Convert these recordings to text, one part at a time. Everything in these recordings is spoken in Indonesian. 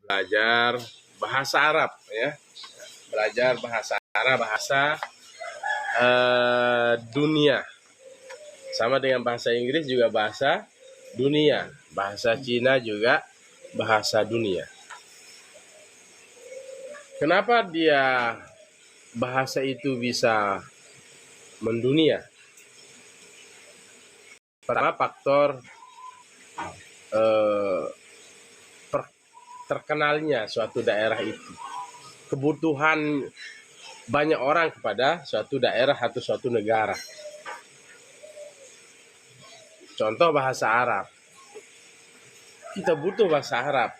belajar bahasa Arab ya. Belajar bahasa Arab, bahasa dunia. Sama dengan bahasa Inggris juga bahasa dunia. Bahasa Cina juga bahasa dunia. Kenapa dia bahasa itu bisa mendunia? Pertama, faktor terkenalnya suatu daerah itu. Kebutuhan banyak orang kepada suatu daerah atau suatu negara. Contoh bahasa Arab. Kita butuh bahasa Arab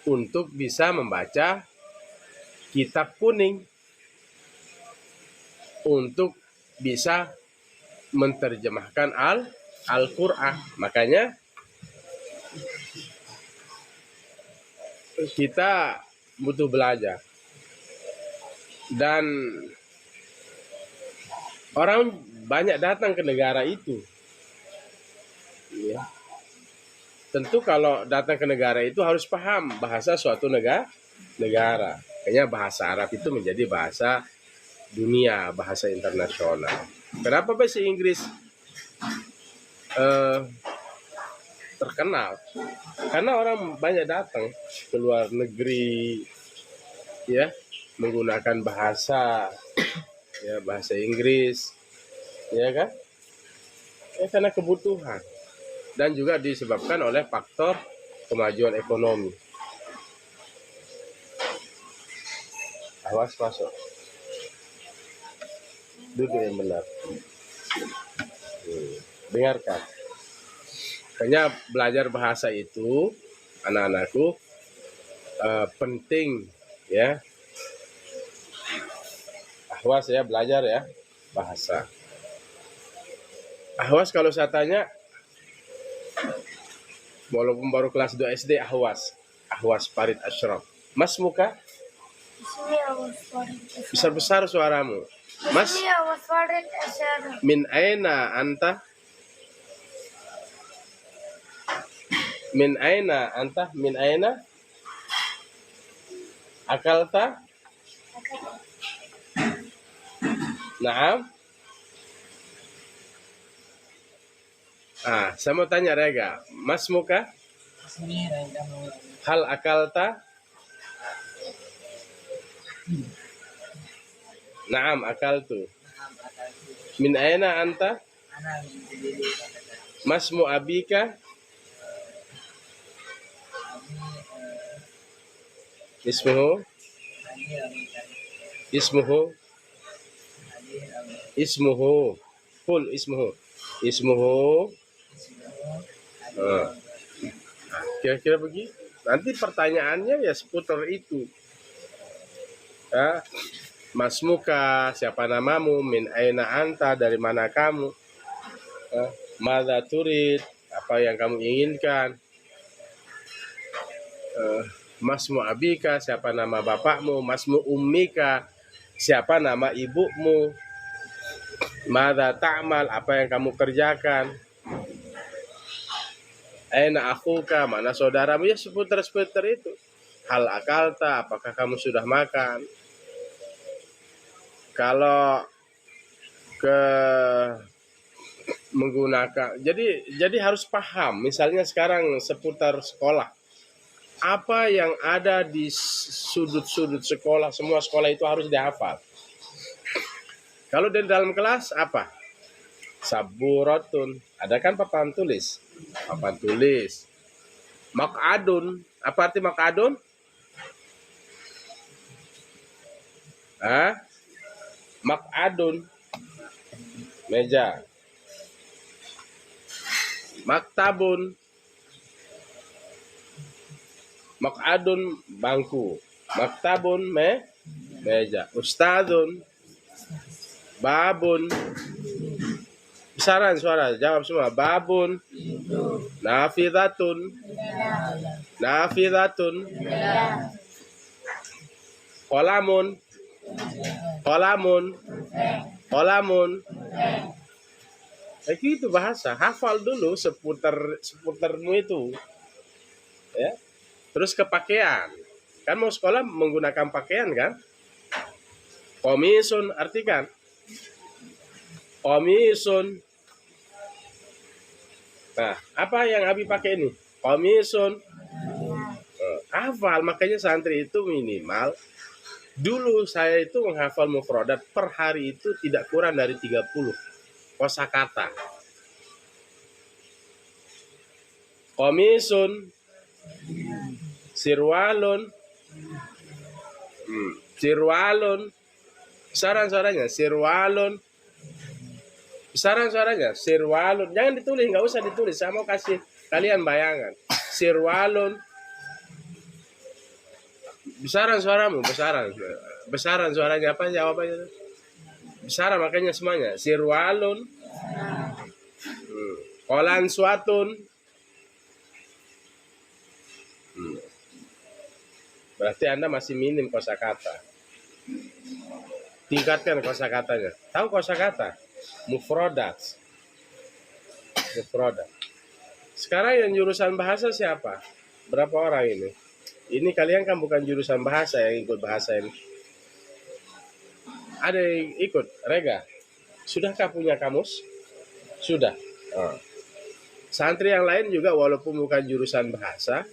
untuk bisa membaca kitab kuning, untuk bisa menerjemahkan Al-Quran. Makanya kita butuh belajar. Dan orang banyak datang ke negara itu. Ya. Tentu kalau datang ke negara itu harus paham bahasa suatu negara. Makanya bahasa Arab itu menjadi bahasa dunia, bahasa internasional. Kenapa bahasa Inggris terkenal? Karena orang banyak datang ke luar negeri, ya, menggunakan bahasa Inggris, ya kan? Ya, karena kebutuhan. Dan juga disebabkan oleh faktor kemajuan ekonomi. Awas masuk. Duduk yang benar. Dengarkan. Makanya belajar bahasa itu, anak-anakku, penting ya. Ahwas ya, belajar ya bahasa. Ahwas kalau saya tanya, walaupun baru kelas 2 SD, Ahwas Farid Ashraf. Mas muka? Besar-besar suaramu. Mas, min aina anta? Min aina anta? Min aina? Akalta? Naam? Saya mau tanya Rega, Mas muka? Hal akalta? Naam akaltu. Min aina anta? Masmu abika? Ismuhu? Ismuhu? Ismuhu? Qul ismuhu. Ismuhu? Kira-kira begitu. Nanti pertanyaannya ya seputar itu. Ya, Mas muka, siapa namamu? Min aina anta, dari mana kamu? Madza turid, apa yang kamu inginkan? Masmu abika, siapa nama bapakmu? Masmu ummika, siapa nama ibumu? Madza ta'mal, apa yang kamu kerjakan? Aina akhuka, mana saudaramu? Ya seputar-seputar itu. Hal akalta, apakah kamu sudah makan? Kalau ke menggunakan, jadi harus paham. Misalnya sekarang seputar sekolah, apa yang ada di sudut-sudut sekolah, semua sekolah itu harus dihafal. Kalau di dalam kelas apa? Saburatun, ada kan papan tulis. Papan tulis. Maq'adun, apa arti maq'adun? Maq'adun, meja. Maktabun, maq'adun, bangku. Maktabun, meja. Ustadzun, babun. Besaran suara, jawab semua. Babun, nafidatun, nafidatun, kolamun, kolamun, kolamun. Itu bahasa, hafal dulu seputarmu itu. Ya. Terus ke pakaian. Kan mau sekolah menggunakan pakaian kan? Komisun artikan. Komisun. Nah, apa yang Abi pakai ini? Komisun. Hafal, makanya santri itu minimal. Dulu saya itu menghafal mufradat per hari itu tidak kurang dari 30 kosakata. Komisun, sirwalun, sirwalun, besaran suaranya, sirwalun, besaran suaranya, sirwalun. Jangan ditulis, nggak usah ditulis. Saya mau kasih kalian bayangan. Sirwalun, besaran suaramu, besaran. Besaran suaranya apa jawabannya? Besaran makanya semuanya. Sirwalun, kolan suatun. Berarti Anda masih minim kosakata. Tingkatkan kosakatanya. Tahu kosakata? Mufrodat. Mufrodat. Sekarang yang jurusan bahasa siapa? Berapa orang ini? Ini kalian kan bukan jurusan bahasa yang ikut bahasa ini. Ada yang ikut? Rega? Sudahkah punya kamus? Sudah. Santri yang lain juga walaupun bukan jurusan bahasa,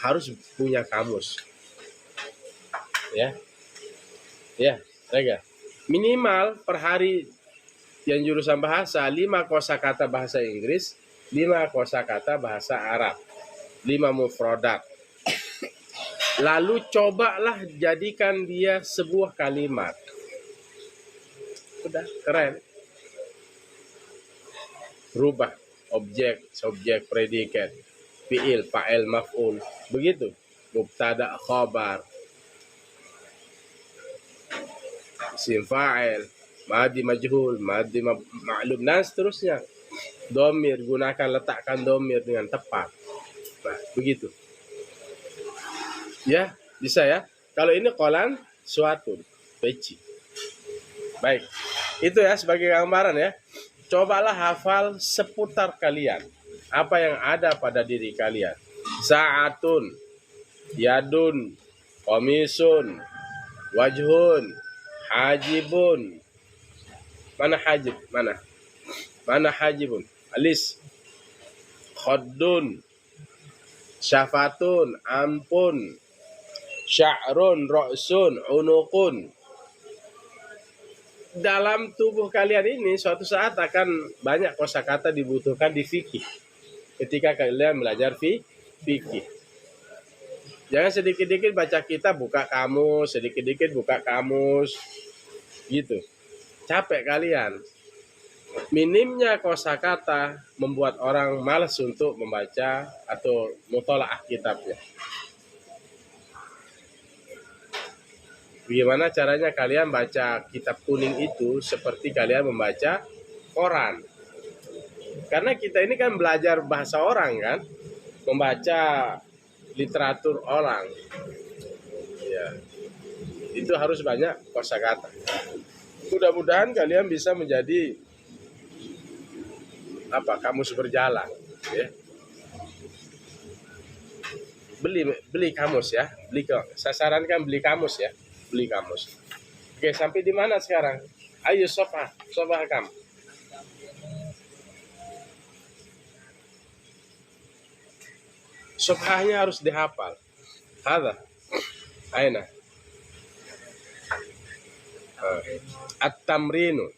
harus punya kamus. Ya. Ya, Rega. Minimal per hari yang jurusan bahasa 5 kosakata bahasa Inggris, 5 kosakata bahasa Arab, 5 mufradat. Lalu cobalah jadikan dia sebuah kalimat. Udah, keren. Rubah objek, subjek, predikat, fi'il, fa'il, maf'ul. Begitu. Mubtada, khabar, isim fa'il, madi majhul, madi ma'lum, dan seterusnya. Domir, gunakan, letakkan domir dengan tepat. Nah, begitu. Ya, bisa ya. Kalau ini kolan suatu, peci. Baik, itu ya sebagai gambaran ya. Cobalah hafal seputar kalian. Apa yang ada pada diri kalian. Sa'atun, yadun, komisun, wajhun, hajibun. Mana hajib? Mana? Mana hajibun? Alis. Khaddun, syafatun, ampun, sya'run, ra'sun, unuqun. Dalam tubuh kalian ini suatu saat akan banyak kosakata dibutuhkan di fikih. Ketika kalian belajar fikih. Jangan sedikit-sedikit baca kitab buka kamus, sedikit-sedikit buka kamus. Gitu. Capek kalian. Minimnya kosakata membuat orang malas untuk membaca atau mutalaah kitabnya. Bagaimana caranya kalian baca kitab kuning itu seperti kalian membaca koran. Karena kita ini kan belajar bahasa orang kan, membaca literatur orang. Ya. Itu harus banyak kosakata. Mudah-mudahan kalian bisa menjadi kamus berjalan, ya. Beli kamus ya, saya sarankan beli kamus ya. Beli kamus. Oke, sampai di mana sekarang? Ayo sofa kamu. Sofahnya harus dihafal. Hada. Aina. At-tamrinu.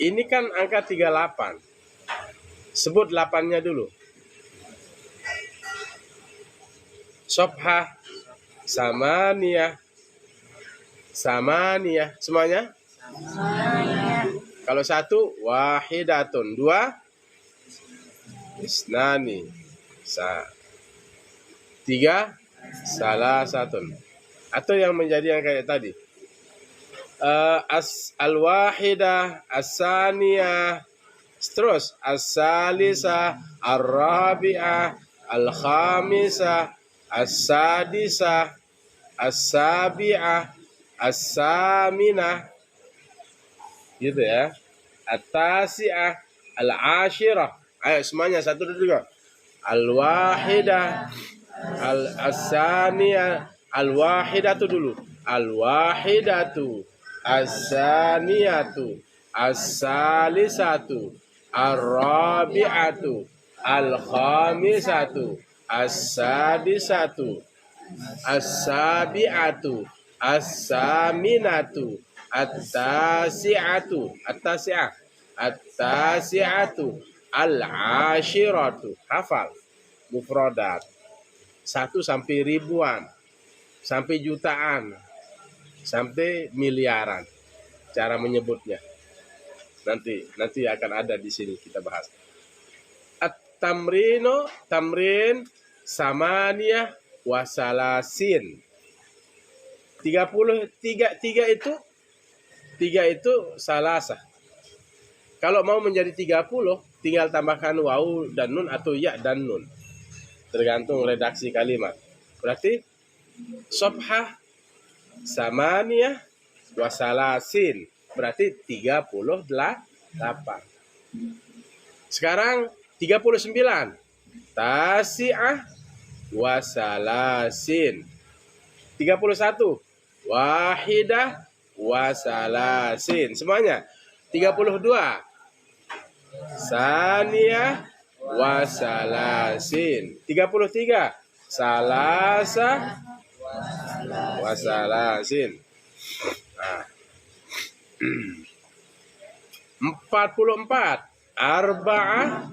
Ini kan angka 38. Sebut 8-nya dulu. Sofha. Samaniyah. Semuanya? Samaniyah. Kalau 1 wahidatun, 2 isnani, 3 salasatun. Atau yang menjadi yang kayak tadi. Al-wahidah, as-saniyah, terus as-salisah, ar-rabi'ah, al-khamisah, as-sadisah, as-sabi'ah, as-saminah, gitu ya. At-tasi'ah, al-ashirah. Ayo semuanya 1 2 3. Al-wahidah. Al-asaniyah. Al-wahidatu dulu. Al-wahidatu. As-saniyatu. As-salisatu. Ar-rabi'atu. Al-khamisatu. As-sadisatu. As-sabi'atu. As-saminatu. At-tasi'atu. At-tasi'ah. At-tasi'atu. Al-ashiratu. Hafal. Mufradat. 1 sampai ribuan. Sampai jutaan. Sampai miliaran. Cara menyebutnya. Nanti akan ada di sini kita bahas. At-tamrino. Tamrin. Samaniyah. Wasalasin. 33 itu. 3 itu salasah. Kalau mau menjadi 30, tinggal tambahkan waw dan nun atau ya dan nun. Tergantung redaksi kalimat. Berarti sobhah samaniyah wasalasin. Berarti 38. Sekarang 39. Tasi'ah wasalasin. 31. Wahidah wasalasin. Semuanya. 32. Saniyah wasalasin. 33. Salasa wasalasin. Nah. 44. Arba'ah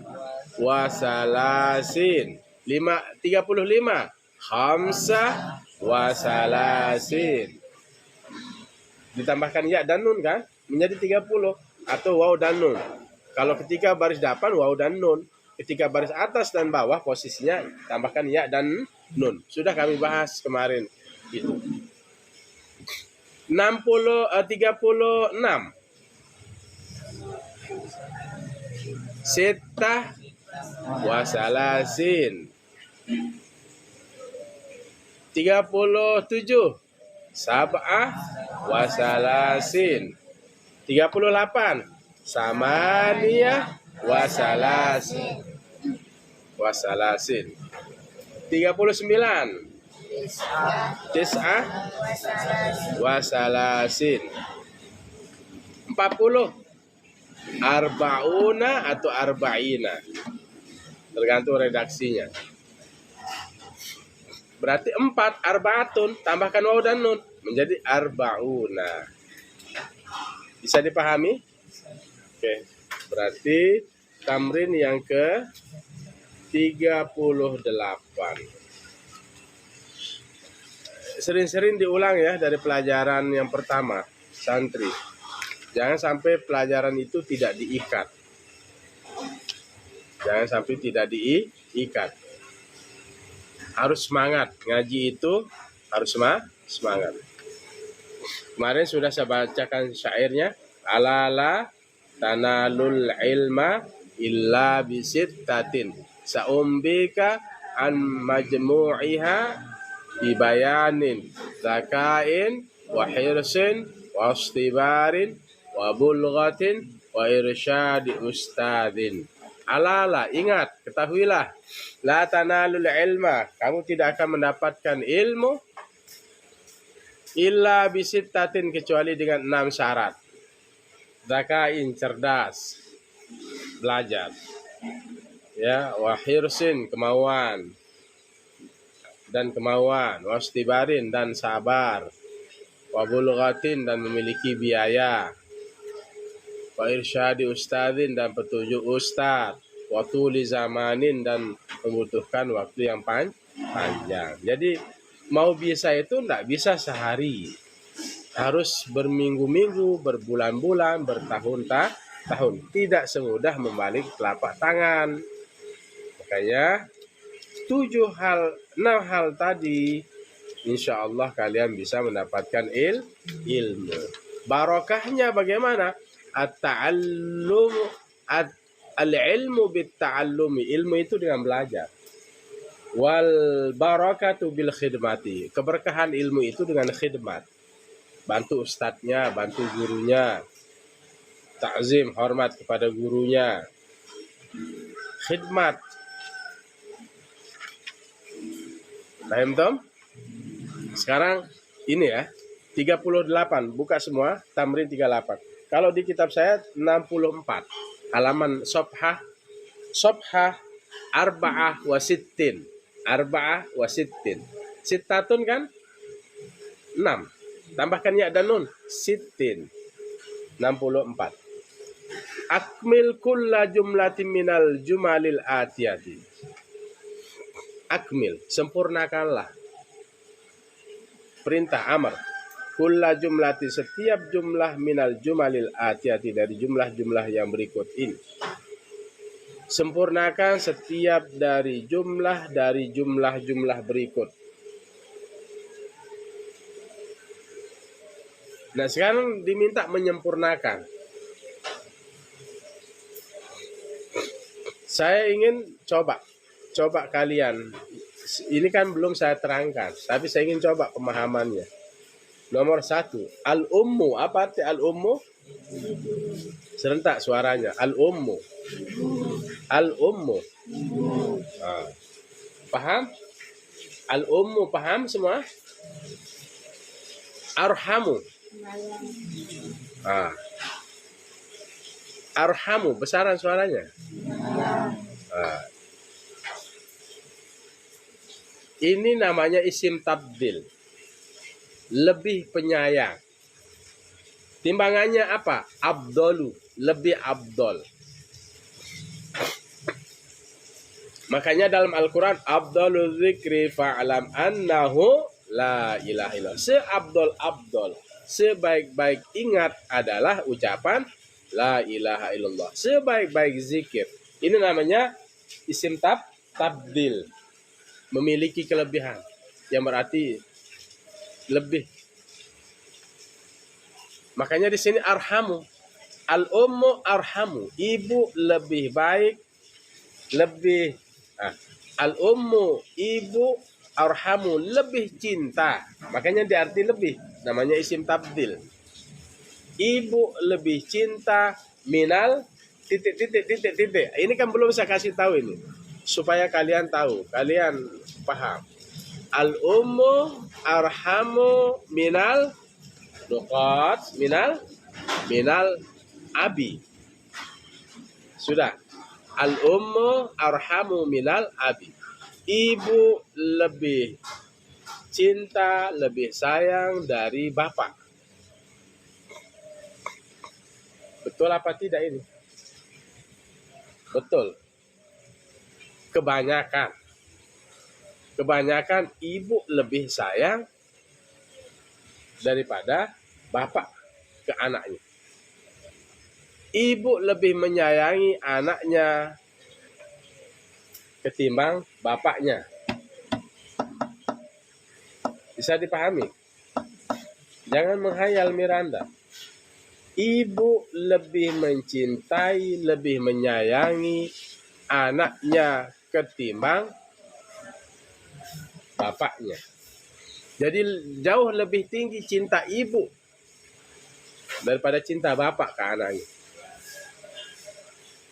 wasalasin. 35. Khamsah wasalasin. Ditambahkan ya dan nun kan? Menjadi 30. Atau waw dan nun. Kalau ketika baris depan waw dan nun. Ketika baris atas dan bawah posisinya tambahkan ya dan nun. Sudah kami bahas kemarin itu. 36. Sittah wasalasin. 37. Sab'ah wasalasin. 38. Samaniyah wasalasin. 39. Tis'ah wasalasin. 40. Arba'una atau arba'ina. Tergantung redaksinya. Berarti 4. Arba'atun. Tambahkan waw dan nun. Menjadi arba'una. Bisa dipahami? Oke. Berarti tamrin yang ke 38. Sering-sering diulang ya dari pelajaran yang pertama, santri. Jangan sampai pelajaran itu tidak diikat. Jangan sampai tidak diikat. Harus semangat. Ngaji itu harus semangat. Kemarin sudah saya bacakan syairnya. Alala tanalul ilma illa bisittatin. Sa'umbika an majmu'iha bibayanin. Zakain wa hirsin wa istibarin wa bulghatin wa irsyadi ustadin. Alala, ingat, ketahuilah. La tanalul ilma. Kamu tidak akan mendapatkan ilmu illa bisittatin, kecuali dengan 6 syarat. Zakain, cerdas, belajar. Ya, wa hirsin, kemauan. Wa istibarin, dan sabar. Wa bulghatin, dan memiliki biaya. Wa irsyadi ustadin, dan petunjuk ustad. Wa tuli zamanin, dan membutuhkan waktu yang panjang. Jadi mau bisa itu tidak bisa sehari. Harus berminggu-minggu, berbulan-bulan, bertahun-tahun. Tidak semudah membalik telapak tangan. Makanya 6 hal tadi, insya Allah kalian bisa mendapatkan ilmu. Barokahnya bagaimana? At-ta'allum, al-ilmu bit-ta'allumi. Ilmu itu dengan belajar. Wal barakatu bil khidmati. Keberkahan ilmu itu dengan khidmat. Bantu ustadznya, bantu gurunya. Ta'zim, hormat kepada gurunya. Khidmat. Paham Tom? Sekarang ini ya, 38, buka semua, tamrin 38. Kalau di kitab saya 64, halaman Sobhah Arba'ah Wasittin. Arba'ah Wasittin. Sittatun kan? 6. Tambahkan ya dan nun. Sittin. 64. Akmil kulla jumlatin minal jumalil atiyati. Akmil, sempurnakanlah. Perintah amar. Kulla jumlati, setiap jumlah minal jumalil atiyati, dari jumlah-jumlah yang berikut ini. Sempurnakan setiap dari jumlah-jumlah berikut. Nah, sekarang diminta menyempurnakan. Saya ingin coba kalian. Ini kan belum saya terangkan, tapi saya ingin coba pemahamannya. Nomor 1, al-ummu. Apa arti al-ummu? Serentak suaranya. Al-ummu. Al-ummu. Paham? Al-ummu paham semua? Arhamu. Arhamu, besaran suaranya. Ini namanya isim tabdil. Lebih penyayang. Timbangannya apa? Abdolu, lebih abdol. Makanya dalam Al-Quran, Abdul zikri fa'alam annahu la ilaha illallah. Seabdol, sebaik-baik ingat adalah ucapan la ilaha illallah. Sebaik-baik zikir. Ini namanya isim tabdil. Memiliki kelebihan. Yang berarti lebih. Makanya di sini arhamu. Al-ummu arhamu. Ibu lebih baik. Lebih. Al-ummu, ibu, arhamu, lebih cinta. Makanya diarti lebih. Namanya isim tabdil. Ibu lebih cinta minal titik. Ini kan belum saya kasih tahu ini. Supaya kalian tahu. Kalian paham. Al-ummu arhamu minal nuqat. Minal abi. Sudah. Al-ummu arhamu minal abi. Ibu lebih cinta, lebih sayang dari bapak. Betul apa tidak ini? Betul. Kebanyakan ibu lebih sayang daripada bapak ke anaknya. Ibu lebih menyayangi anaknya ketimbang bapaknya. Bisa dipahami? Jangan menghayal Miranda. Ibu lebih mencintai, lebih menyayangi anaknya ketimbang bapaknya. Jadi jauh lebih tinggi cinta ibu daripada cinta bapak ke anaknya.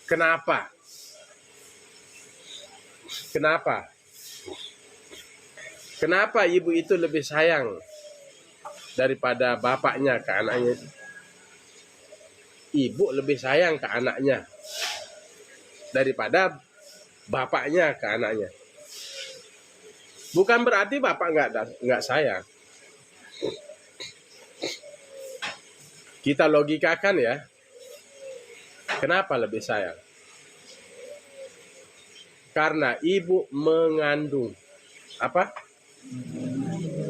Kenapa? Kenapa ibu itu lebih sayang daripada bapaknya ke anaknya? Ibu lebih sayang ke anaknya daripada bapaknya ke anaknya. Bukan berarti bapak nggak sayang. Kita logikakan ya. Kenapa lebih sayang? Karena ibu mengandung. Apa?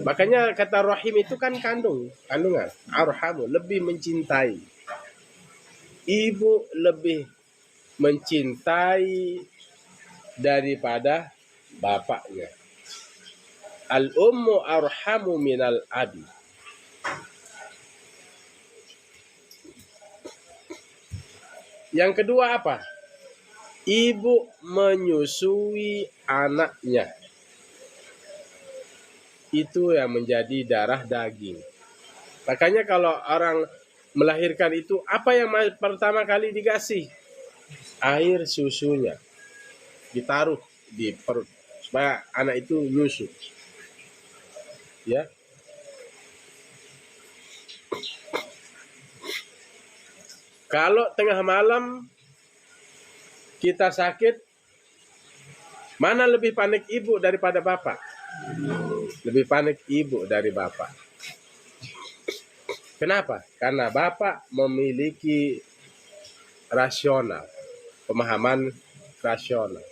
Makanya kata rahim itu kan kandungan. Arhamu, lebih mencintai. Ibu lebih mencintai daripada bapaknya. Al-ummu arhamu minal abi. Yang kedua apa? Ibu menyusui anaknya. Itu yang menjadi darah daging. Makanya kalau orang melahirkan itu, apa yang pertama kali dikasih? Air susunya. Ditaruh di perut. Supaya anak itu nyusu. Ya, kalau tengah malam kita sakit, mana lebih panik ibu daripada bapak? Lebih panik ibu dari bapak. Kenapa? Karena bapak memiliki rasional, pemahaman rasional,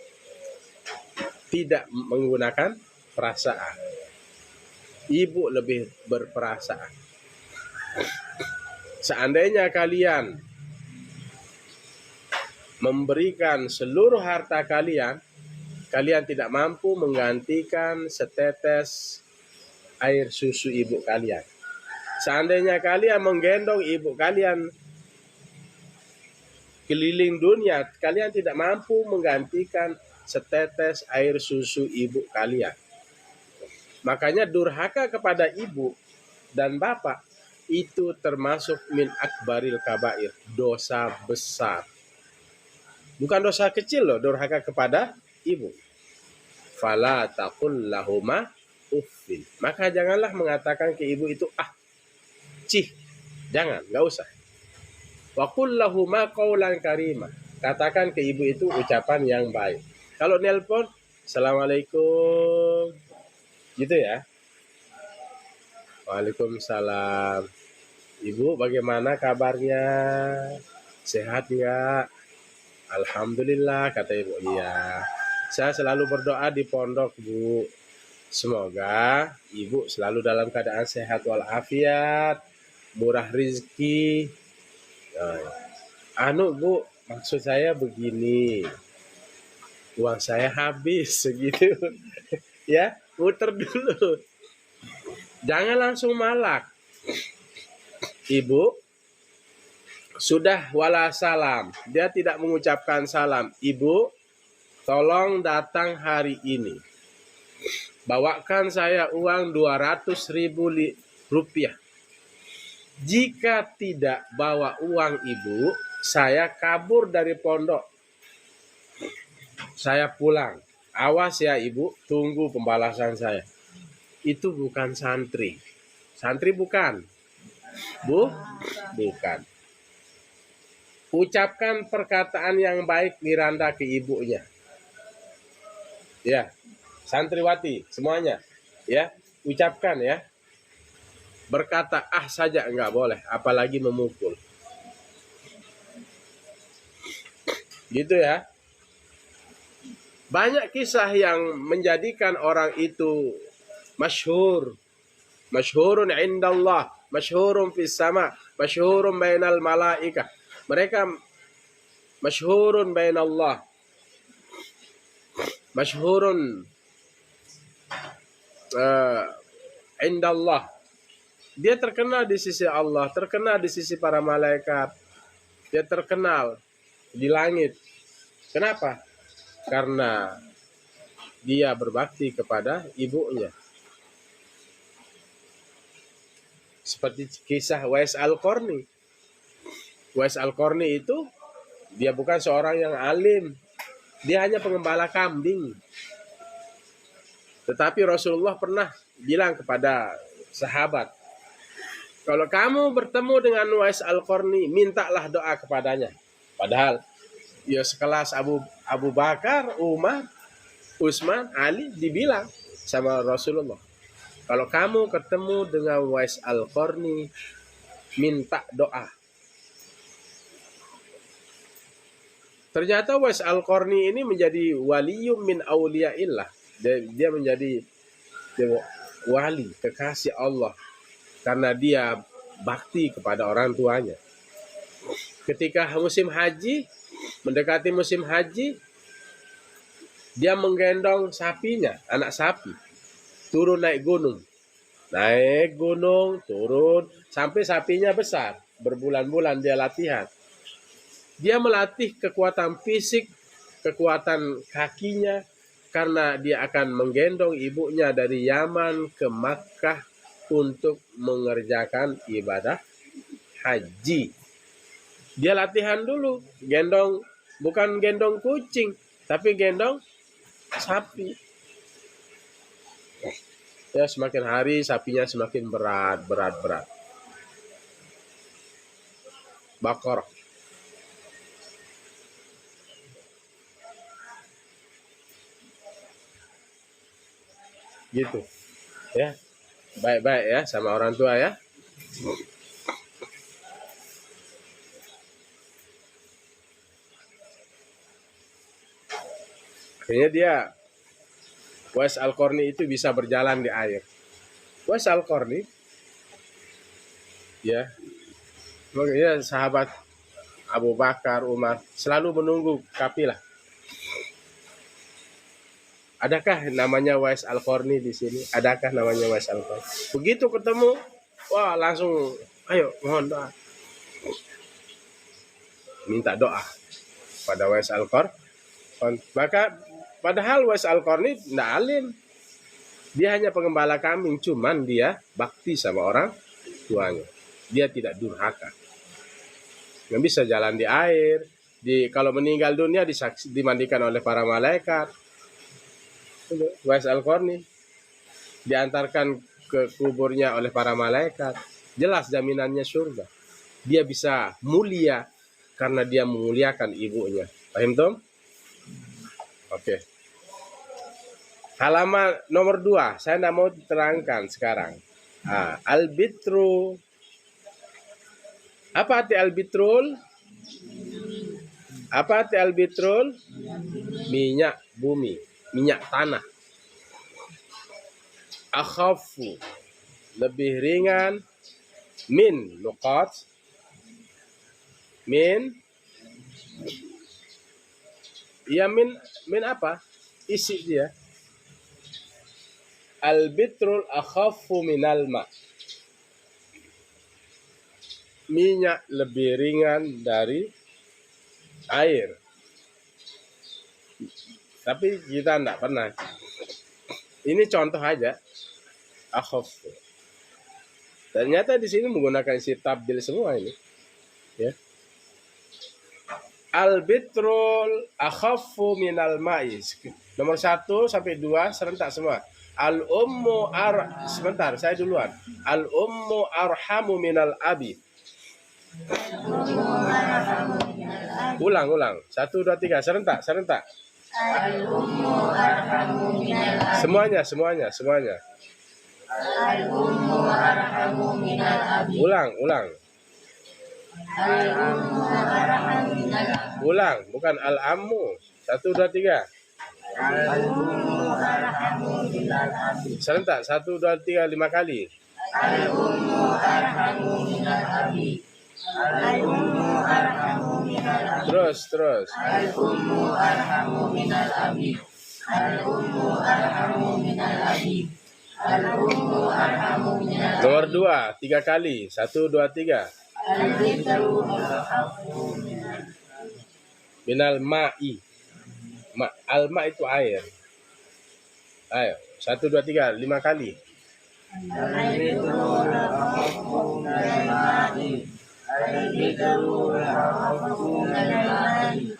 tidak menggunakan perasaan. Ibu lebih berperasaan. Seandainya kalian memberikan seluruh harta kalian, kalian tidak mampu menggantikan setetes air susu ibu kalian. Seandainya kalian menggendong ibu kalian keliling dunia, kalian tidak mampu menggantikan setetes air susu ibu kalian. Makanya durhaka kepada ibu dan bapak itu termasuk min akbaril kabair, dosa besar. Bukan dosa kecil loh, durhaka kepada ibu. Fala taqul lahuma uffin. Maka janganlah mengatakan ke ibu itu cih. Jangan, nggak usah. Wa qul lahuma qaulan karima. Katakan ke ibu itu ucapan yang baik. Kalau nelpon, Assalamualaikum. Gitu ya. Waalaikumsalam. Ibu bagaimana kabarnya? Sehat nggak? Alhamdulillah, kata ibu. Iya. Saya selalu berdoa di pondok, Bu. Semoga ibu selalu dalam keadaan sehat walafiat, murah rezeki. Bu, maksud saya begini. Uang saya habis segitu. Ya, muter dulu. Jangan langsung malak. Ibu sudah wala salam. Dia tidak mengucapkan salam. Ibu, tolong datang hari ini. Bawakan saya uang 200.000 rupiah. Jika tidak bawa uang ibu, saya kabur dari pondok. Saya pulang. Awas ya ibu, tunggu pembalasan saya. Itu bukan santri. Santri bukan. Bu, bukan. Ucapkan perkataan yang baik Miranda ke ibunya. Ya, santriwati semuanya. Ya, ucapkan ya. Berkata saja enggak boleh, apalagi memukul. Gitu ya. Banyak kisah yang menjadikan orang itu masyhur. Masyhurun indallah, masyhurun fis sama, masyhurun bainal malaikah. Mereka masyhurun bainallah. Masyhurun indallah. Dia terkenal di sisi Allah, terkenal di sisi para malaikat. Dia terkenal di langit. Kenapa? Karena dia berbakti kepada ibunya. Seperti kisah Uwais Al-Qarni. Uwais Al-Qarni itu dia bukan seorang yang alim. Dia hanya pengembala kambing. Tetapi Rasulullah pernah bilang kepada sahabat, kalau kamu bertemu dengan Uwais Al-Qarni, mintalah doa kepadanya. Padahal ya sekelas Abu Bakar, Umar, Utsman, Ali dibilang sama Rasulullah, kalau kamu ketemu dengan Uwais Al-Qarni, minta doa. Ternyata Uwais Al-Qarni ini menjadi waliyum min auliyaillah. Dia menjadi wali, kekasih Allah. Karena dia bakti kepada orang tuanya. Ketika musim haji, mendekati musim haji, dia menggendong sapinya, anak sapi. Turun naik gunung. Naik gunung, turun, sampai sapinya besar. Berbulan-bulan dia latihan. Dia melatih kekuatan fisik, kekuatan kakinya, karena dia akan menggendong ibunya dari Yaman ke Makkah untuk mengerjakan ibadah haji. Dia latihan dulu, bukan gendong kucing, tapi gendong sapi. Ya, semakin hari sapinya semakin berat. Bakar. Gitu. Ya. Baik-baik ya sama orang tua ya. Akhirnya dia Uwais Al-Qarni itu bisa berjalan di air. Uwais Al-Qarni ya, makanya sahabat Abu Bakar, Umar selalu menunggu kafilah. Adakah namanya Uwais Al-Qarni di sini? Adakah namanya Uwais Al-Qarni? Begitu ketemu, wah langsung, ayo mohon doa. Minta doa pada Uwais Al-Qarni. Maka padahal Uwais Al-Qarni tidak alim. Dia hanya pengembala kambing, cuman dia bakti sama orang tuanya. Dia tidak durhaka. Yang bisa jalan di air, kalau meninggal dunia dimandikan oleh para malaikat. Uwais Al-Qarni diantarkan ke kuburnya oleh para malaikat. Jelas jaminannya surga. Dia bisa mulia karena dia memuliakan ibunya. Paham Tom? Oke. Halaman nomor 2. Saya tidak mau terangkan sekarang. Al-bitru. Apa arti al-bitrul? Apa arti al-bitrul? Minyak bumi, minyak tanah. Akhafu, lebih ringan. Min, nuqat. Min. Ya min apa? Isi dia. Al-bitrul akhafu minal ma. Minyak lebih ringan dari air. Tapi kita tidak pernah. Ini contoh aja. Akhafu. Ternyata di sini menggunakan isi tabdil semua ini. Ya. Al-bitrul akhafu minal ma'iz. Nomor 1 sampai 2 serentak semua. Sebentar, saya duluan. Al-ummu arhamu minal abi. Ulang. 1, 2, 3 serentak. Al-ummu arhamu minal abi. Semuanya. Al-ummu arhamu minal abi. Ulang. Al-ummu arhamu minal abi. Ulang, bukan al-ammu. 1, 2, 3. Al-ummu arhamu minal abi. Serentak 1, 2, 3 5 kali. Al-ummu arhamu minal abi. Al-ummu arhamu minal abi. Terus. Al-ummu arhamu minal abi. Al-ummu arhamu minal abi. Al-ummu arhamu minal abi. Nomor 2, 3 kali. 1, 2, 3. Al-bitru akhafu Minal ma'i. Al-ma itu air. Ayo, 1, 2, 3 5 kali. Al-bitru akhafu minal ma'i. Al-bitru akhafu minal ma'i.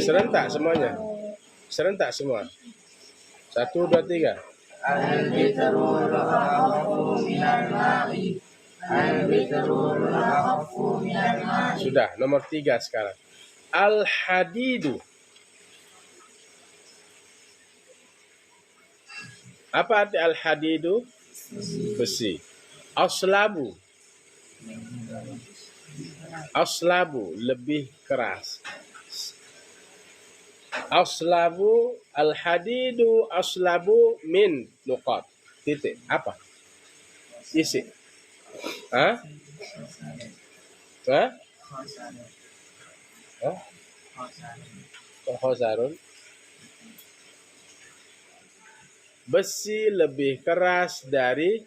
Serentak semuanya. 1, 2, 3. Al-bitru akhafu minal ma'i. Al-bitru akhafu minal ma'i. Sudah, nomor 3 sekarang. Al-hadidu. Apa arti al-hadidu? Besi. Aslabu lebih keras. Aslabu, al-hadidu aslabu min nuqat. Titik. Apa? Isi. Hah? Khosarun. Besi lebih keras dari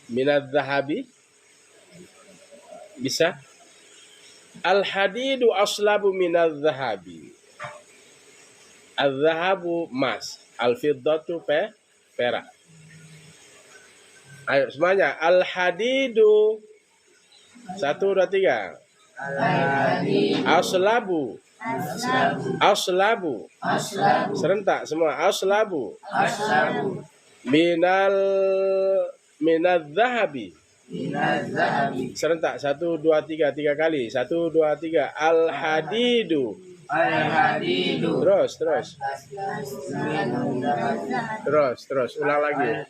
minad zahabi. Bisa? Al-hadidu aslabu minad zahabi. Al-zahabu emas. Al-fiddatu perak. Ayo semuanya. Al-hadidu. 1, 2, 3. Al-hadidu Aslabu. aslabu, Aslabu. aslabu, Serentak semua. Aslabu. aslabu, Minal zahabi. minaz zahabi, Serentak. 1, 2, 3. 3 kali. 1, 2, 3. Al hadidu. al-hadidu, Terus. minaz Terus. Ulang lagi.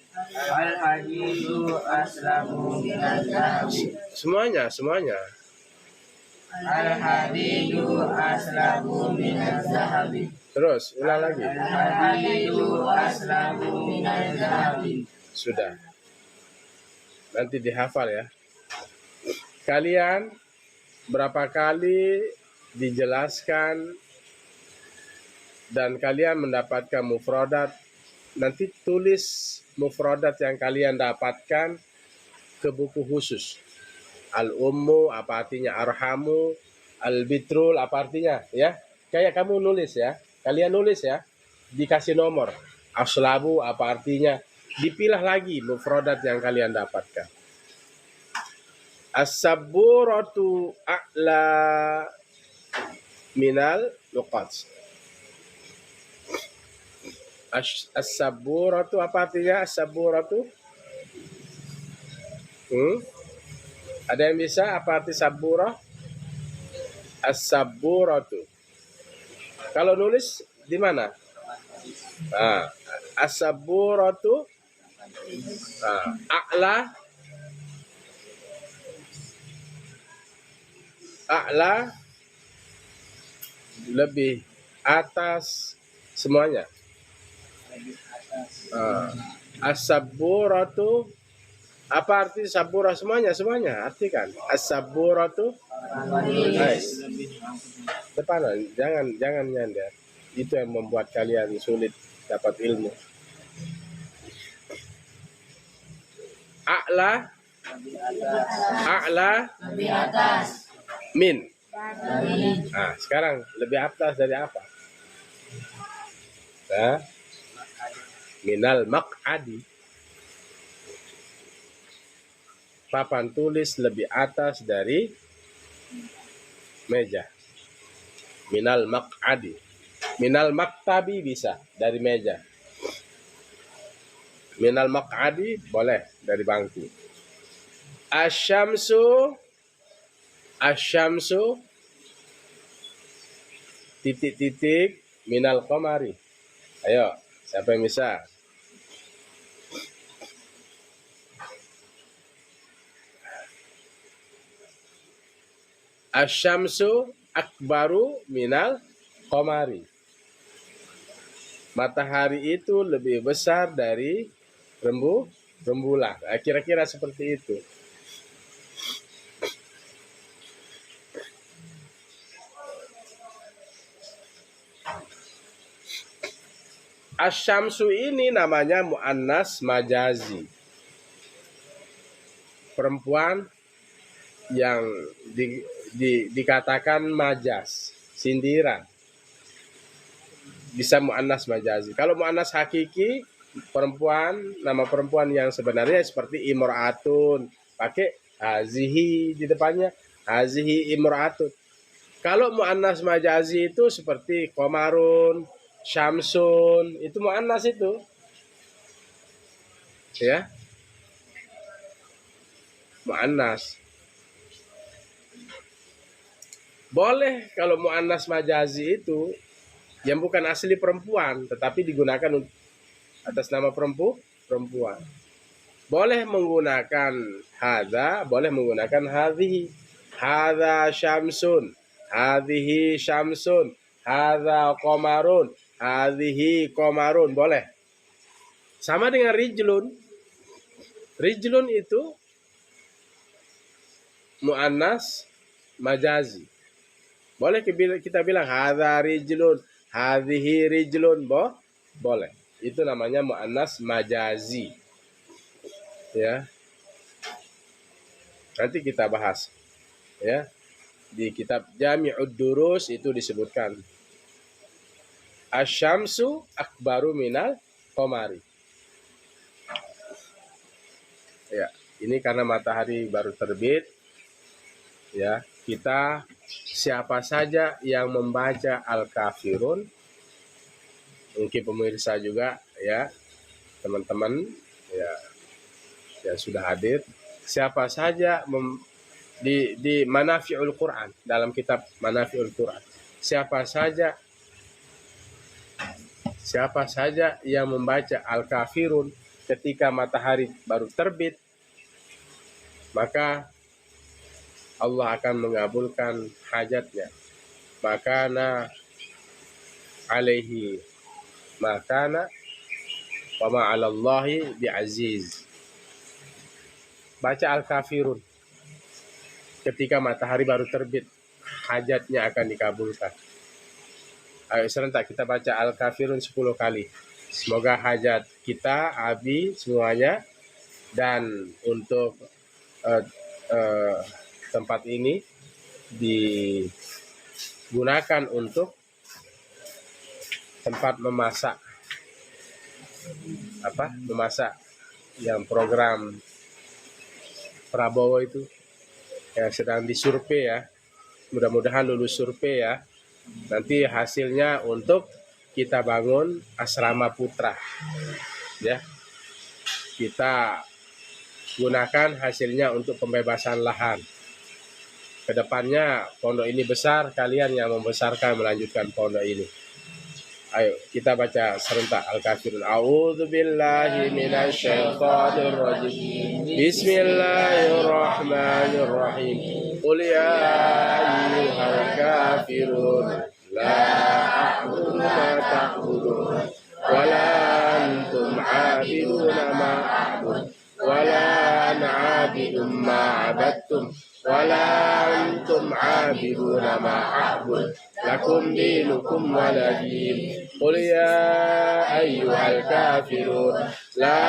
al-hadidu aslabu minaz zahabi, Semuanya. al-hadidu aslabu minaz zahabi, Terus. Ulang lagi. al-hadidu aslabu minaz zahabi. Sudah. Nanti dihafal ya. Kalian berapa kali dijelaskan dan kalian mendapatkan mufradat, nanti tulis mufradat yang kalian dapatkan ke buku khusus. Al-ummu apa artinya, arhamu, al-bitrul apa artinya, ya. Kayak kamu nulis ya. Kalian nulis ya. Dikasih nomor. Aslabu apa artinya. Dipilah lagi mufradat yang kalian dapatkan. As-sabburatu a'la minal luqat. As-sabburatu apa artinya? As-sabburatu? Ada yang bisa apa arti sabburah? As-sabburatu. Kalau nulis di mana? As-sabburatu a'la lebih atas semuanya. As-sabburatu apa arti sabura? Semuanya artikan. As-sabburatu depanan, jangan nyender. Itu yang membuat kalian sulit dapat ilmu. A'la Lebih atas, min. dari, Sekarang lebih atas dari apa? Minal maq'adi. Papan tulis lebih atas dari meja. Minal maq'adi. Minal maktabi bisa dari meja. Minal maq'adi boleh dari bangku. Asyamsu titik-titik minal qamari. Ayo, siapa yang bisa? Asyamsu akbaru minal qamari. Matahari itu lebih besar dari rembulan. Kira-kira seperti itu. Asyamsu ini namanya mu'annas majazi. Perempuan yang dikatakan majas, sindiran. Bisa mu'annas majazi. Kalau mu'annas hakiki, nama perempuan yang sebenarnya seperti imra'atun, pakai hazihi di depannya, hazihi imra'atun. Kalau mu'annas majazi itu seperti komarun, syamsun, itu mu'annas itu. Ya. Mu'annas. Boleh kalau mu'annas majazi itu yang bukan asli perempuan, tetapi digunakan atas nama perempuan. Boleh menggunakan hadza, boleh menggunakan hadhihi. Hadza syamsun, hadhihi syamsun, hadza qamarun, hadhihi qamarun, boleh. Sama dengan rijlun. Rijlun itu mu'annas majazi. Boleh kita bilang hadza rijlun, hadhihi rijlun, boleh. Itu namanya mu'annas majazi. Ya. Nanti kita bahas. Ya. Di kitab Jami'ud Durus itu disebutkan. Asyamsu akbaru minal qamari. Ya, ini karena matahari baru terbit. Ya. kita siapa saja yang membaca Al-Kafirun, mungkin pemirsa juga ya, teman-teman ya yang sudah hadir, siapa saja di Manafi'ul Quran, dalam kitab Manafi'ul Quran, siapa saja yang membaca Al-Kafirun ketika matahari baru terbit, maka Allah akan mengabulkan hajatnya. Makana alaihi makana wa ma'alallahi bi'aziz. Baca Al-Kafirun ketika matahari baru terbit, hajatnya akan dikabulkan. Ayo serentak kita baca Al-Kafirun 10 kali. Semoga hajat kita, Abi, semuanya. Dan untuk tempat ini digunakan untuk tempat memasak yang program Prabowo itu yang sedang disurvei ya, mudah-mudahan lulus survei ya, nanti hasilnya untuk kita bangun asrama putra ya, kita gunakan hasilnya untuk pembebasan lahan. Kedepannya pondok ini besar, kalian yang membesarkan melanjutkan pondok ini. Ayo kita baca serentak Al-Kafirun. A'udzubillahi minasyaitonir rajim. Bismillahirrahmanirrahim. Qul ya ayyuhal kafirun la a'budu ma ta'budun wa la antum 'abiduna ma a'bud wa la ana 'abidun ma 'abadtum wala antum 'abiduna ma a'bud lakum dinukum waliyadin. Qul ya ayyuhal kafirun la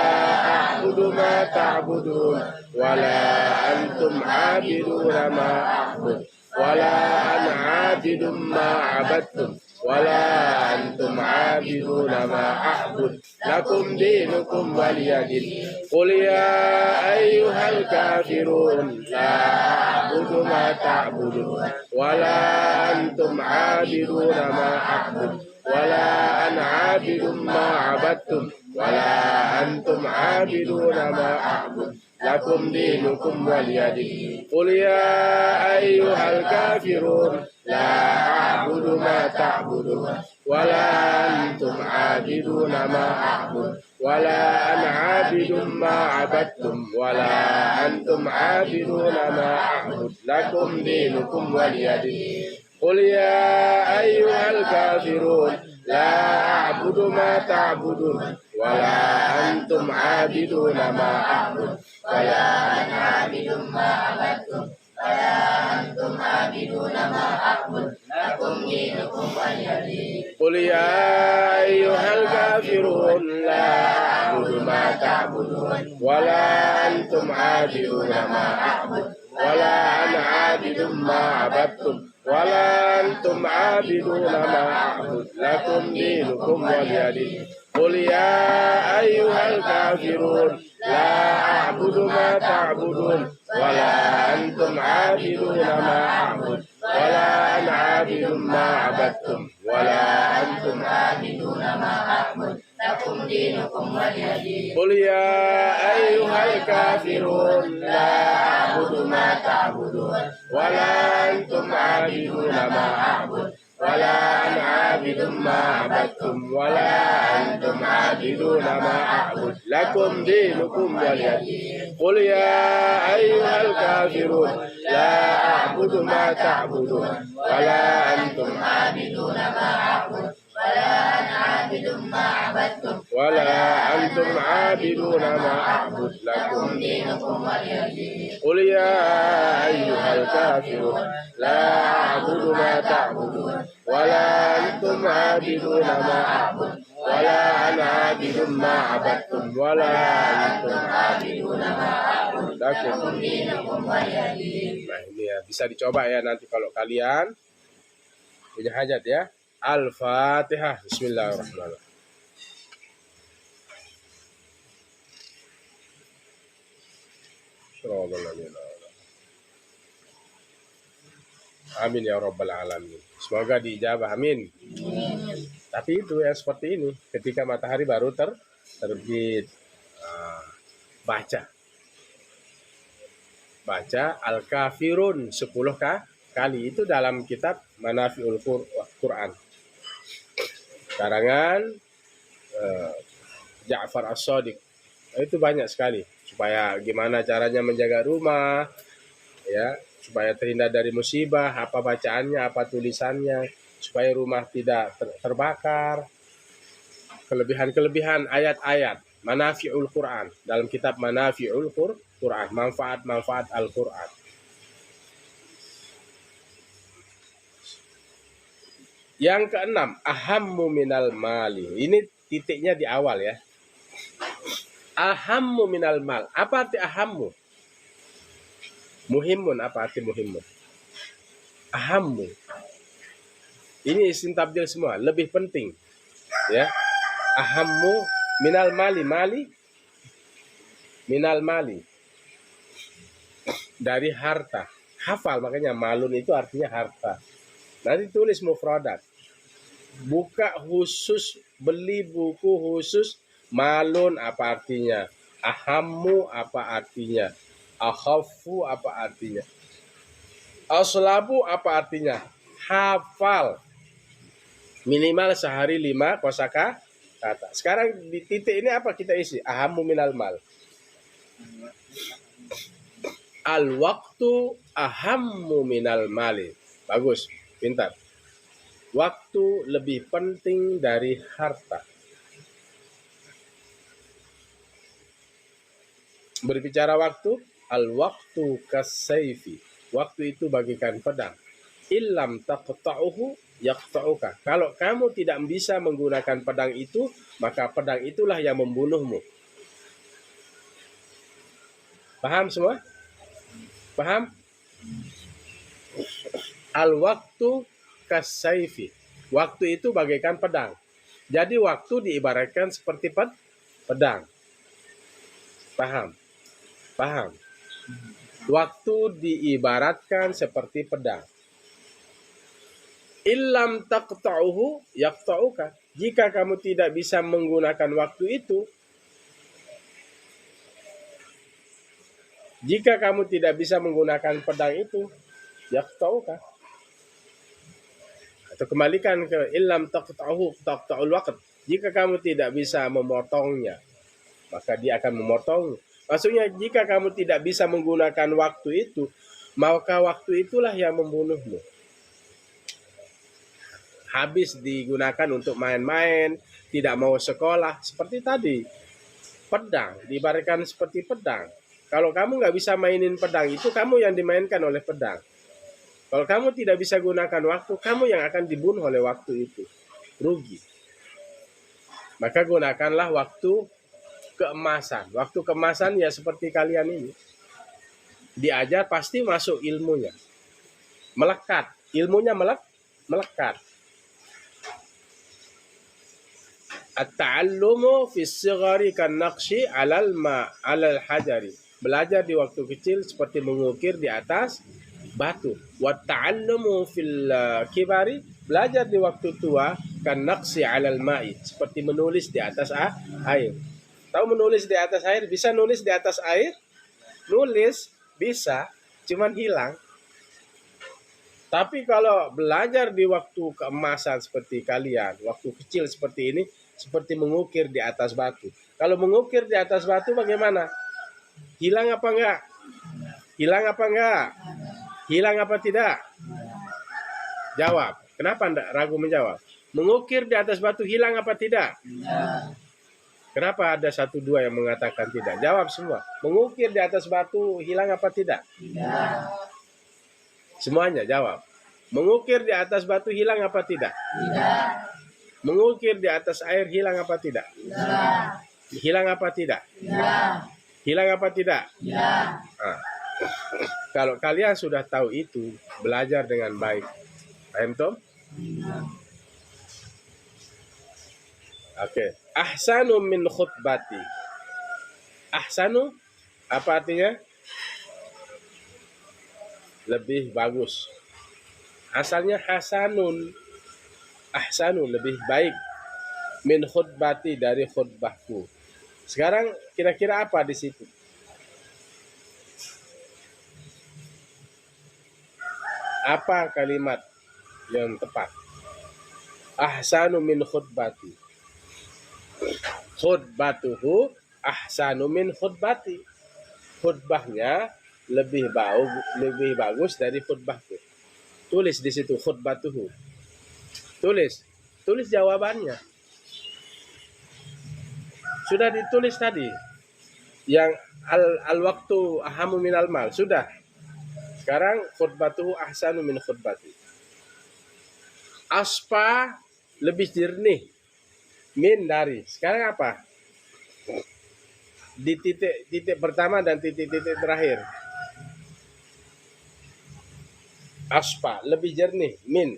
a'budu ma ta'budun wala antum 'abiduna ma a'bud wala ana 'abidun ma 'abadtum wala antum 'abiduna ma a'bud lakum dinukum waliyadin. Qul ya ayyuhal kafirun la a'budu ma ta'budun wala antum 'abiduna ma a'bud wala ana 'abidun ma 'abadtum wala antum 'abiduna ma a'bud lakum dinukum waliyadin. Qul ya ayyuhal kafirun la a'budu ma ta'budun wala antum 'abiduna ma a'bud wala ana 'abidun ma 'abadtum wala antum 'abiduna ma a'bud lakum dinukum waliyadin. Qul ya ayyuhal kafirun la a'budu ma ta'budun wala antum 'abiduna ma a'bud wala ana 'abidun ma 'abadtum wala antum 'abiduna ma a'bud lakum dinukum waliyadin. Qul ya ayyuhal kafirun la a'budu ma ta'budun wala antum 'abiduna ma a'bud wala ana 'abidun ma 'abadtum wala antum 'abiduna ma a'bud lakum dinukum waliyadin. Qul ya ayyuhal kafirun la a'budu ma ta'budun wala antum 'abiduna ma a'bud wala ana 'abidun ma 'abadtum wala antum 'abiduna ma a'bud lakum dinukum waliyadin. Qul ya ayyuhal kafirun la a'budu ma ta'budun wala antum 'abiduna ma a'bud wala ana 'abidun ma 'abadtum wala antum 'abiduna ma a'bud lakum dinukum waliyadin. Qul ya ayyuhal kafirun la a'budu ma ta'budun wala antum 'abiduna ma a'bud wala ana 'abidun ma 'abadtum wala antum 'abiduna ma a'bud lakum dinukum waliyadin. Qul ya ayyuhal kafirun la a'budu ma ta'budun wala antum 'abiduna ma a'bud wala ana 'abidun ma 'abadtum wala antum 'abiduna ma a'bud lakum dinukum waliyadin. Nah ini ya, bisa dicoba ya nanti kalau kalian punya hajat ya. Al-Fatihah. Bismillahirrahmanirrahim. Amin ya rabbal alamin. Semoga diijabah. Amin. Tapi itu yang seperti ini, ketika matahari baru terbit, baca Al-Kafirun 10 kali. Itu dalam kitab Manafi'ul Quran, karangan Ja'far As-Shadiq. Itu banyak sekali, supaya gimana caranya menjaga rumah, ya, supaya terhindar dari musibah, apa bacaannya, apa tulisannya, supaya rumah tidak terbakar. Kelebihan-kelebihan ayat-ayat Manafi'ul Quran dalam kitab Manafi'ul Quran, manfaat-manfaat Al-Quran. Yang keenam, ahammu minal mali. Ini titiknya di awal ya. Ahammu minal mal. Apa arti ahammu? Muhimun, apa arti muhimun? Ahammu. Ini isim tabdil semua, lebih penting. Ya. Ahammu minal mali. Minal mali. Dari harta. Hafal, makanya malun itu artinya harta. Nanti tulis mufradat. Buka khusus, beli buku khusus, malun apa artinya? Ahammu apa artinya? Akhafu apa artinya? Aslabu apa artinya? Hafal. Minimal sehari 5 kosakata. Sekarang di titik ini apa kita isi? Ahammu minal mal. Al-waktu ahammu minal mali. Bagus, pintar. Waktu lebih penting dari harta. Berbicara waktu, al-waktu kasayfi. Waktu itu bagikan pedang. Illam taqta'uhu yaqta'uka. Kalau kamu tidak bisa menggunakan pedang itu, maka pedang itulah yang membunuhmu. Paham semua? Paham? Al-waktu kasayfi. Waktu itu bagaikan pedang. Jadi waktu diibaratkan seperti pedang. Paham? Paham? Waktu diibaratkan seperti pedang. Illam taqta'uhu yaqta'uka. Jika kamu tidak bisa menggunakan waktu itu, jika kamu tidak bisa menggunakan pedang itu, yaqta'uka. Atau kembalikan ke illam taqta'uhu taqta'ul waqt. Jika kamu tidak bisa memotongnya, maka dia akan memotong. Maksudnya jika kamu tidak bisa menggunakan waktu itu, maka waktu itulah yang membunuhmu. Habis digunakan untuk main-main, tidak mau sekolah, seperti tadi. Pedang, diibaratkan seperti pedang. Kalau kamu nggak bisa mainin pedang itu, kamu yang dimainkan oleh pedang. Kalau kamu tidak bisa gunakan waktu, kamu yang akan dibunuh oleh waktu itu. Rugi. Maka gunakanlah waktu keemasan. Waktu keemasan ya seperti kalian ini. Diajar pasti masuk ilmunya. Melekat. Ilmunya melekat. At-ta'allumu fi s-sighari kan-naqshi 'alal hajari. Belajar di waktu kecil seperti mengukir di atas batu. Wa ta'allumu fil kibari, belajar di waktu tua kan-naqshi 'alal ma'i, seperti menulis di atas air. Tahu menulis di atas air? Bisa nulis di atas air? Nulis bisa, cuman hilang. Tapi kalau belajar di waktu keemasan seperti kalian, waktu kecil seperti ini, seperti mengukir di atas batu. Kalau mengukir di atas batu bagaimana? Hilang apa enggak? Hilang apa enggak? Hilang apa tidak? Jawab. Kenapa enggak ragu menjawab? Mengukir di atas batu hilang apa tidak? Kenapa ada 1-2 yang mengatakan tidak? Jawab semua. Mengukir di atas batu hilang apa tidak? Semuanya jawab. Mengukir di atas batu hilang apa tidak? Tidak. Mengukir di atas air hilang apa tidak? Tidak. Hilang apa tidak? Tidak. Hilang apa tidak? Tidak. Nah, kalau kalian sudah tahu itu, belajar dengan baik. Paham toh? Oke. Ahsanu min khutbati. Ahsanu apa artinya? Lebih bagus. Asalnya hasanun. Ahsanun lebih baik. Min khutbati dari khutbahku. Sekarang kira-kira apa di situ? Apa kalimat yang tepat? Ahsanu min khutbati. Khutbatuhu ahsanu min khutbati. Khutbahnya lebih bagus dari khutbahku. Tulis di situ khutbatuhu. Tulis jawabannya. Sudah ditulis tadi. Yang al waktu ahamu minal mal sudah. Sekarang khutbatuhu ahsanu min khutbati. Aspa lebih jernih min dari. Sekarang apa? Di titik pertama dan titik-titik terakhir. Aspa lebih jernih min.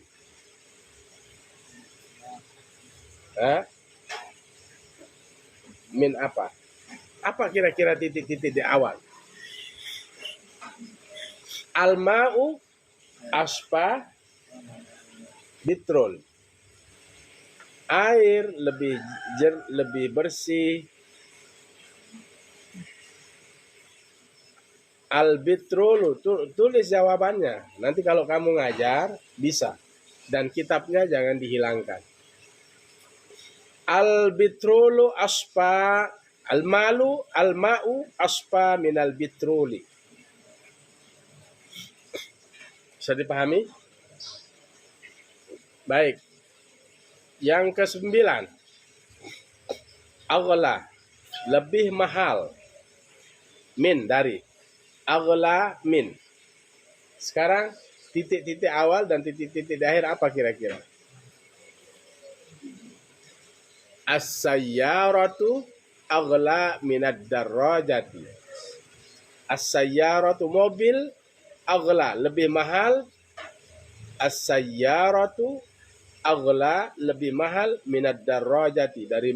Min apa? Apa kira-kira titik-titik di awal? Al-ma'u aspa bitrol. Air lebih bersih. Al-bitrolu, tulis jawabannya. Nanti kalau kamu ngajar bisa. Dan kitabnya jangan dihilangkan. Al-bitrolu aspa, al-ma'u aspa minal bitroli. Bisa dipahami? Baik. Yang ke-9. Aghla, lebih mahal. Min dari. Aghla min. Sekarang titik-titik awal dan titik-titik di akhir apa kira-kira? As-sayyaratu aghla minad darajati. As-sayyaratu mobil aghla lebih mahal. As-sayyaratu aghla lebih mahal minad darajati dari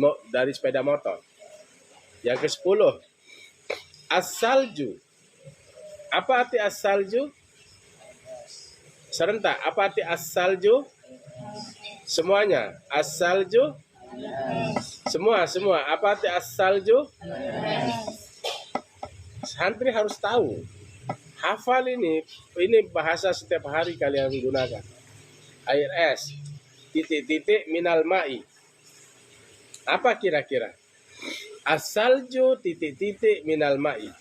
sepeda motor. Yang ke-10. As-salju. Apa arti as-salju? Serentak. Apa arti as-salju? Semuanya. As-salju. Semua. Apa arti as-salju? Santri harus tahu. Hafal ini bahasa setiap hari kalian gunakan. Air es. Titik-titik minal ma'i. Apa kira-kira? As-salju titik-titik minal ma'i.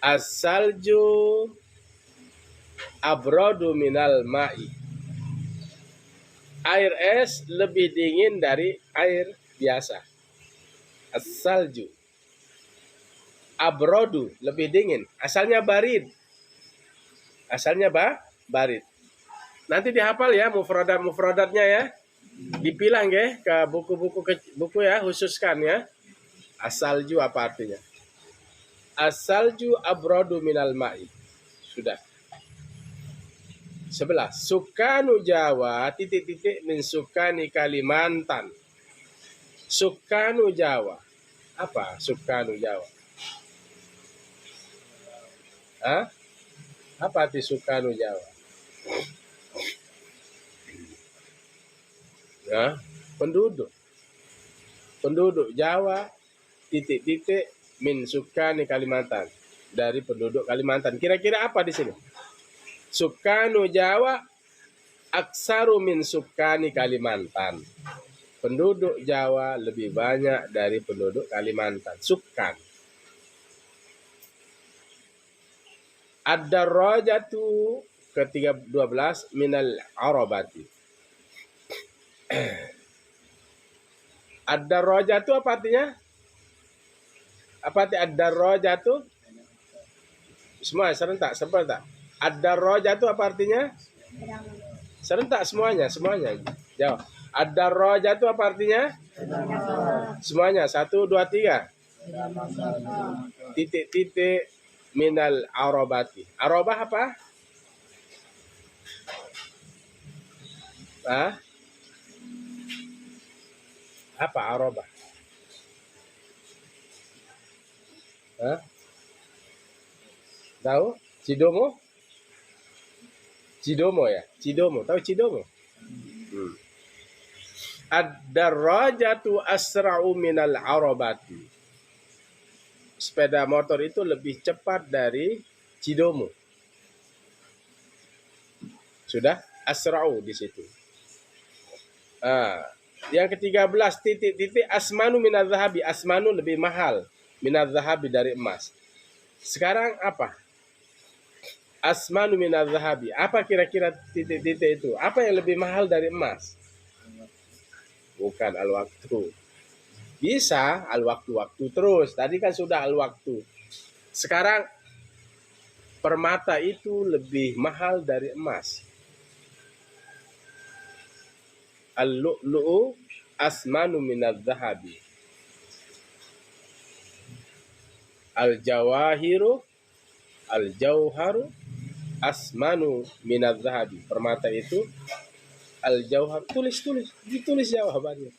As-salju abradu minal ma'i. Air es lebih dingin dari air biasa. As-salju abradu lebih dingin. Asalnya barid. Barid. Nanti dihafal ya mufradatnya ya. Dipilah nggih ke buku ya, khususkan ya. As-salju apa artinya? As-salju abradu minal ma'i. Sudah. 11. Sukanu Jawa titik-titik min sukani Kalimantan. Sukanu Jawa. Apa sukanu Jawa? Apa arti sukanu Jawa? Ya, penduduk Jawa titik-titik min sukani Kalimantan, dari penduduk Kalimantan. Kira-kira apa di sini? Sukanu Jawa aksaru min sukani Kalimantan. Penduduk Jawa lebih banyak dari penduduk Kalimantan. Sukan. Ad-darajatu ke-12 minal arabati. Ad-darajatu apa artinya? Apa arti ad-darajatu? Semua serentak. Ad-darajatu apa artinya? Serentak semuanya. Jawab. Ad-darajatu apa artinya? Semuanya. 1, 2, 3. Titik-titik minal arabati. Arabah apa? Apa arabah? Tahu? Cidomo? Cidomo ya? Cidomo. Tahu Cidomo? Ad-darajatu asra'u minal arabati. Sepeda motor itu lebih cepat dari Cidomo. Sudah? Asra'u di situ. Yang ke-13 titik-titik asmanu minal zahabi. Asmanu lebih mahal minal zahabi dari emas. Sekarang apa? Asmanu minal zahabi. Apa kira-kira titik-titik itu? Apa yang lebih mahal dari emas? Bukan al-waktu. Bisa al-waktu-waktu terus. Tadi kan sudah al-waktu. Sekarang permata itu lebih mahal dari emas. Al-lu'lu'u asmanu minal zahabi. Al-jawahir asmanu minal zahabi. Permata itu al-jauhar. Ditulis jawabannya.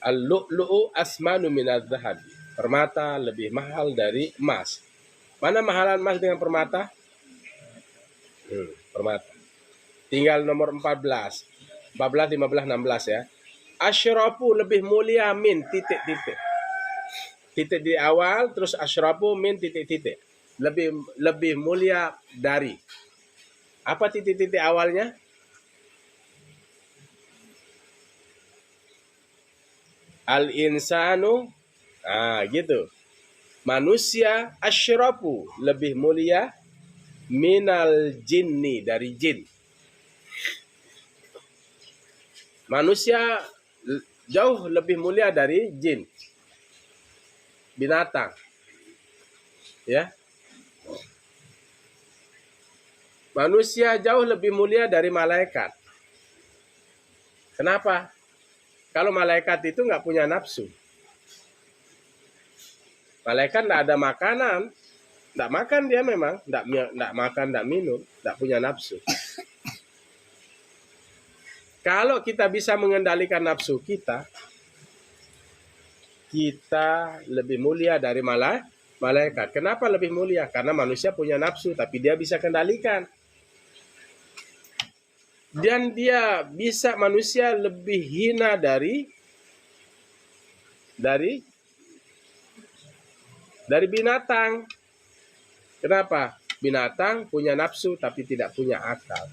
Al-lu'lu'u asmanu minal zahabi. Permata lebih mahal dari emas. Mana mahalan emas dengan permata? Permata. Tinggal nomor 14, 15, 16 ya. Asyrafu lebih mulia min titik-titik. Titik di awal, terus asyrafu min titik-titik. Lebih mulia dari. Apa titik-titik awalnya? Al-insanu. Gitu. Manusia asyrafu lebih mulia minal jinni dari jin. Manusia jauh lebih mulia dari jin. Binatang. Ya. Manusia jauh lebih mulia dari malaikat. Kenapa? Kalau malaikat itu nggak punya nafsu. Malaikat nggak ada makanan. Nggak makan dia memang. Nggak makan, nggak minum. Nggak punya nafsu. Kalau kita bisa mengendalikan nafsu kita lebih mulia dari malaikat. Kenapa lebih mulia? Karena manusia punya nafsu, tapi dia bisa kendalikan. Dan manusia lebih hina dari binatang. Kenapa? Binatang punya nafsu, tapi tidak punya akal.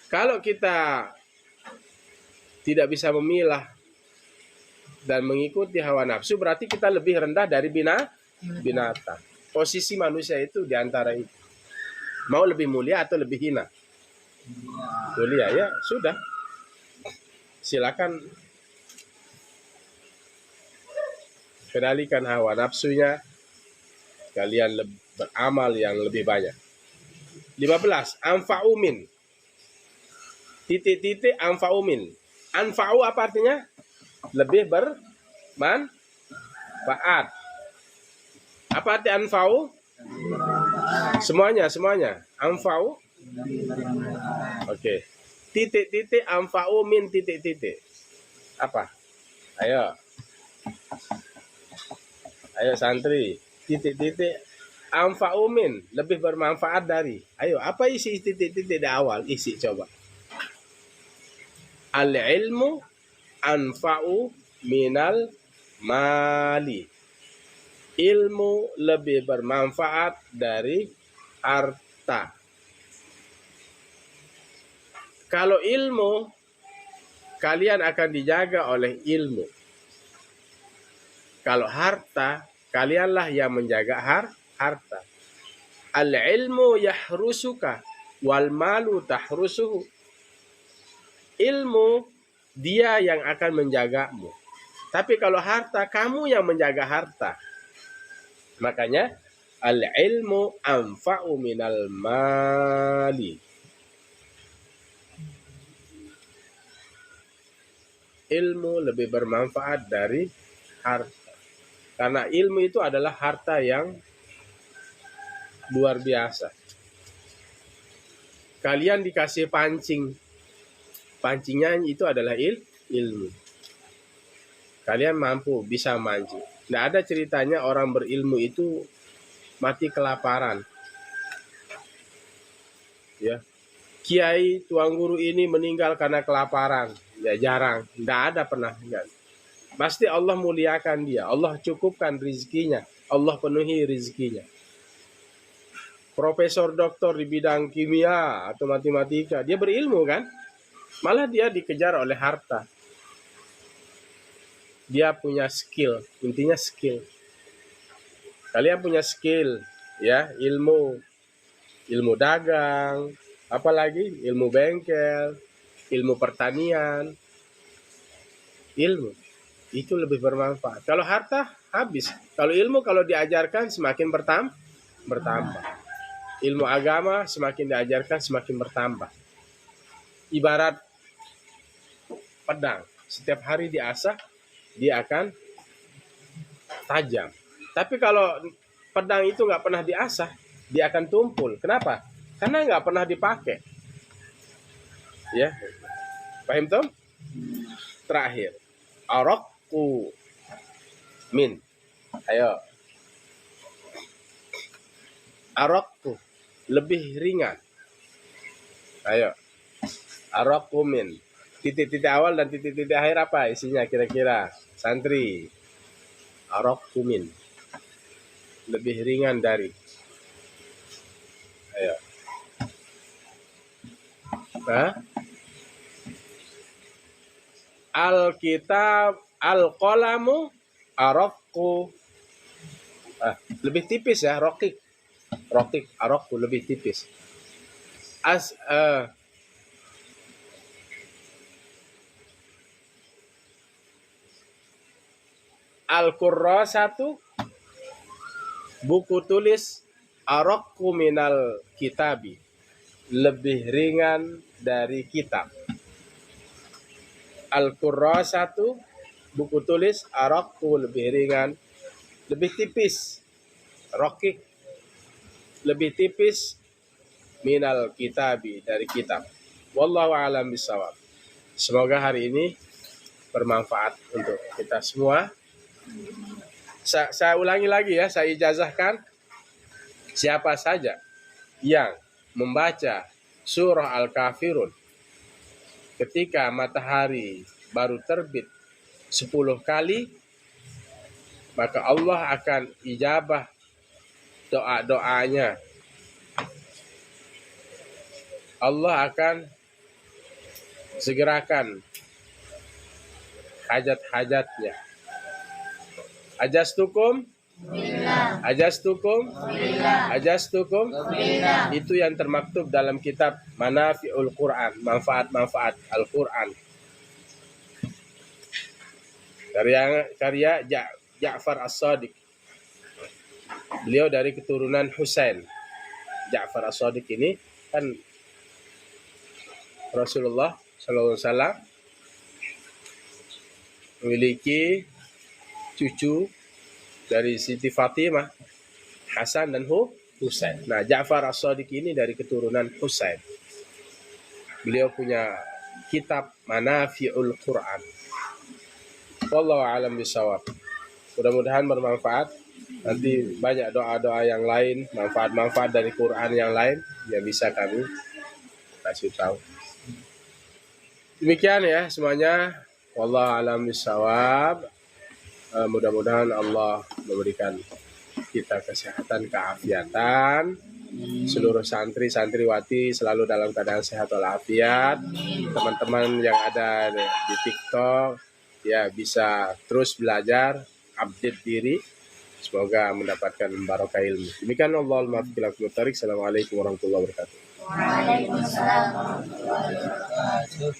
Kalau kita tidak bisa memilah dan mengikuti hawa nafsu, berarti kita lebih rendah dari binatang. Posisi manusia itu di antara itu. Mau lebih mulia atau lebih hina? Mulia, ya sudah. Silakan kendalikan hawa nafsunya. Kalian beramal yang lebih banyak. 15. Anfa'umin. Titik-titik anfa'umin. Anfa'u apa artinya? Lebih bermanfaat. Apa arti anfa'u? Semuanya. Anfa'u. Oke. Titik-titik anfa'u min titik-titik. Apa? Ayo santri. Titik-titik anfa'u min. Lebih bermanfaat dari. Ayo, apa isi titik-titik di awal? Isi coba. Al-ilmu anfa'u minal mali. Ilmu lebih bermanfaat dari harta. Kalau ilmu, kalian akan dijaga oleh ilmu. Kalau harta, kalianlah yang menjaga harta. Al-ilmu yahrusuka wal malu tahrusuhu. Ilmu dia yang akan menjagamu. Tapi kalau harta, kamu yang menjaga harta. Makanya al-ilmu anfa'u minal mali. Ilmu lebih bermanfaat dari harta. Karena ilmu itu adalah harta yang luar biasa. Kalian dikasih pancing. Pancingnya itu adalah ilmu. Kalian mampu bisa mancing. Tidak ada ceritanya orang berilmu itu mati kelaparan. Ya, kiai tuan guru ini meninggal karena kelaparan. Ya jarang, tidak ada pernah. Enggak. Pasti Allah muliakan dia, Allah cukupkan rizkinya, Allah penuhi rizkinya. Profesor doktor di bidang kimia atau matematika, dia berilmu kan? Malah dia dikejar oleh harta. Dia punya skill, intinya skill. Kalian punya skill, ya, ilmu dagang, apalagi ilmu bengkel, ilmu pertanian, ilmu itu lebih bermanfaat. Kalau harta habis, kalau ilmu kalau diajarkan semakin bertambah. Ilmu agama semakin diajarkan semakin bertambah. Ibarat pedang, setiap hari diasah dia akan tajam. Tapi kalau pedang itu nggak pernah diasah, dia akan tumpul. Kenapa? Karena nggak pernah dipakai. Ya, paham Tom? Terakhir, araqu min. Ayo, araqu lebih ringan. Ayo, araqu min. Titik-titik awal dan titik-titik akhir apa isinya kira-kira? Santri. Araqu min. Lebih ringan dari. Ayo. Hah? Alkitab, al-qalamu, araqu. Lebih tipis ya, rokik, araqu lebih tipis. Al-Qurrasatu, buku tulis, araqu minal kitabi, lebih ringan dari kitab. Al-Qurrasatu, buku tulis, araqu lebih ringan, lebih tipis, rokik, lebih tipis, minal kitabi, dari kitab. Wallahu a'lam bishawab. Semoga hari ini bermanfaat untuk kita semua. Saya ulangi lagi ya, saya ijazahkan siapa saja yang membaca surah Al-Kafirun ketika matahari baru terbit 10 kali, maka Allah akan ijabah doa-doanya. Allah akan segerakan hajat-hajatnya. Ajastukum, ajastukum, itu yang termaktub dalam kitab Manafi'ul Quran, manfaat-manfaat Al-Quran. Karya Ja'far As-Shadiq. Beliau dari keturunan Husain. Ja'far As-Shadiq ini kan Rasulullah SAW memiliki cucu dari Siti Fatimah, Hasan dan Husain. Nah, Ja'far As-Shadiq ini dari keturunan Husain. Beliau punya kitab Manafi'ul Quran. Wallahu a'lam bishawab. Mudah-mudahan bermanfaat. Nanti banyak doa-doa yang lain, manfaat-manfaat dari Quran yang lain yang bisa kami kasih tahu. Demikian ya semuanya. Wallahu a'lam bishawab. Mudah-mudahan Allah memberikan kita kesehatan, keafiatan. Seluruh santri, santriwati selalu dalam keadaan sehat walafiat. Teman-teman yang ada di TikTok ya bisa terus belajar, update diri. Semoga mendapatkan barokah ilmu. Demikian Allahul muwaffiq. Assalamualaikum warahmatullahi wabarakatuh. Waalaikumsalam warahmatullahi wabarakatuh.